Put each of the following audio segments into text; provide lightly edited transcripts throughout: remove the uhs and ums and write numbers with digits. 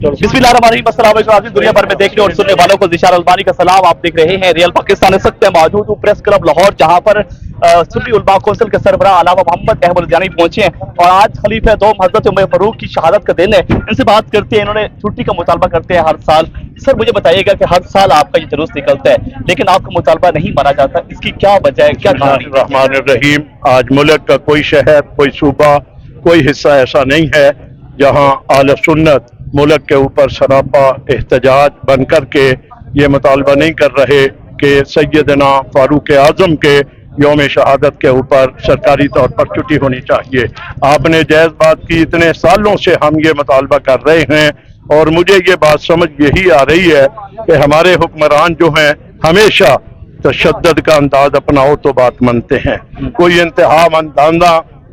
बिस्मिल्लाहिर्रहमानिर्रहीम, अस्सलाम वालेकुम। दुनिया भर में देखने और सुनने वालों को ज़िशार अल्बानी का सलाम। आप देख रहे हैं रियल पाकिस्तान। इस वक्त मौजूद हूँ प्रेस क्लब लाहौर, जहाँ पर सुन्नी उलमा कौंसिल के सरबराह अल्लामा मोहम्मद अहमद लुधियानी पहुंचे हैं और आज खलीफा दोम हजरत उमर फारूक की शहादत का दिन है। इनसे बात करते हैं। इन्होंने छुट्टी का मुतालबा करते हैं हर साल। सर, मुझे बताइएगा कि हर साल आपका ये जुलूस निकलता है लेकिन आपका मुतालबा नहीं माना जाता, इसकी क्या वजह है, क्या कहानी? रहमानिर्रहीम। आज मुल्क का कोई शहर, कोई सूबा, कोई हिस्सा ऐसा नहीं है जहां आले सुन्नत मुल्क के ऊपर सरापा एहतजाज बन कर के ये मुतालबा नहीं कर रहे कि सैयदना फारूक आजम के यौम शहादत के ऊपर सरकारी तौर पर छुट्टी होनी चाहिए। आपने जायज़ बात की, इतने सालों से हम ये मुतालबा कर रहे हैं और मुझे ये बात समझ यही आ रही है कि हमारे हुक्मरान जो हैं हमेशा तशद्दुद का अंदाज अपनाओ तो बात मानते हैं, कोई इंतहा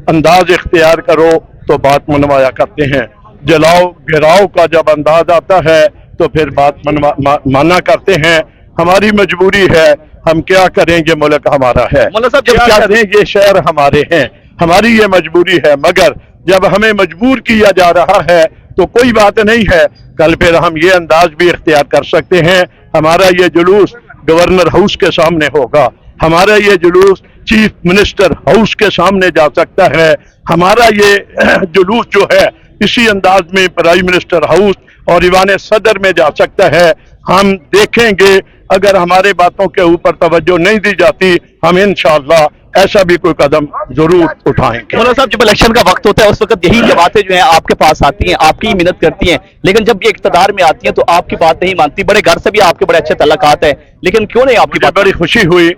अंदाज इख्तियार करो तो बात मनवाया करते हैं। जलाओ गिराओ का जब अंदाज आता है तो फिर बात माना करते हैं। हमारी मजबूरी है, हम क्या करें, ये मुल्क हमारा है, क्या करें, ये शहर हमारे हैं, हमारी ये मजबूरी है। मगर जब हमें मजबूर किया जा रहा है तो कोई बात नहीं है, कल फिर हम ये अंदाज भी इख्तियार कर सकते हैं। हमारा ये जुलूस गवर्नर हाउस के सामने होगा, हमारा ये जुलूस चीफ मिनिस्टर हाउस के सामने जा सकता है, हमारा ये जुलूस जो है इसी अंदाज में प्राइम मिनिस्टर हाउस और ईवान सदर में जा सकता है। हम देखेंगे, अगर हमारे बातों के ऊपर तवज्जो नहीं दी जाती हम इंशाअल्लाह ऐसा भी कोई कदम जरूर उठाएंगे। मौलाना साहब, जब इलेक्शन का वक्त होता है उस वक्त यही जमातें जो हैं आपके पास आती हैं, आपकी मिन्नत करती हैं, लेकिन जब ये इक़्तिदार में आती हैं तो आपकी बात नहीं मानती। बड़े घर से भी आपके बड़े अच्छे तल्लुकात हैं, लेकिन क्यों नहीं आपकी बात? बड़ी खुशी हुई,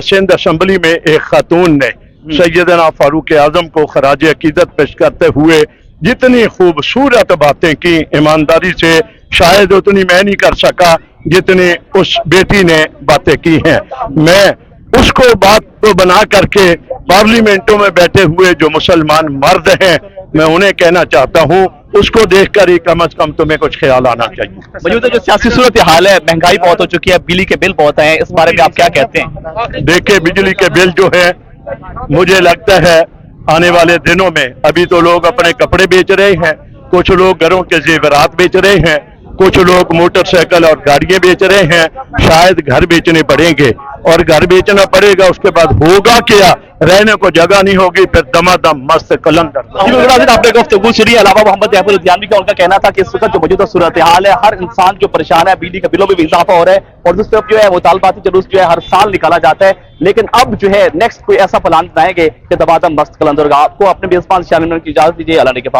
सिंध असम्बली में एक खातून ने सैयदना फारूक आजम को खराज अकीदत पेश करते हुए जितनी खूबसूरत बातें की, ईमानदारी से शायद उतनी मैं नहीं कर सका जितनी उस बेटी ने बातें की हैं। मैं उसको बात को बना करके पार्लियामेंटों में बैठे हुए जो मुसलमान मर्द हैं, मैं उन्हें कहना चाहता हूँ उसको देखकर ही कम से कम तुम्हें कुछ ख्याल आना चाहिए। मौजूदा जो सियासी सूरत हाल है, महंगाई बहुत हो चुकी है, बिजली के बिल बहुत हैं, इस बारे में आप क्या कहते हैं? देखिए, बिजली के बिल जो है, मुझे लगता है आने वाले दिनों में, अभी तो लोग अपने कपड़े बेच रहे हैं, कुछ लोग घरों के जेवरात बेच रहे हैं, कुछ लोग मोटरसाइकिल और गाड़ियां बेच रहे हैं, शायद घर बेचने पड़ेंगे और घर बेचना पड़ेगा, उसके बाद होगा क्या, रहने को जगह नहीं होगी, फिर दमादम मस्त कलंदर। आपने गुफ्तगू सुनी अल्लामा मोहम्मद अहमद लुधियानी का, उनका कहना था कि इस वक्त जो मौजूदा सूरत हाल है, हर इंसान जो परेशान है, बिजली के बिलों में भी इजाफा हो रहा है और दूसरी तरफ जो है मुतालबाती जुलूस जो है हर साल निकाला जाता है, लेकिन अब जो है नेक्स्ट कोई ऐसा प्लान बनाएंगे कि दमादम मस्त कलंदर होगा। आपको अपने मेजबान शामिल की इजाजत दीजिए। अल्लाह के पास।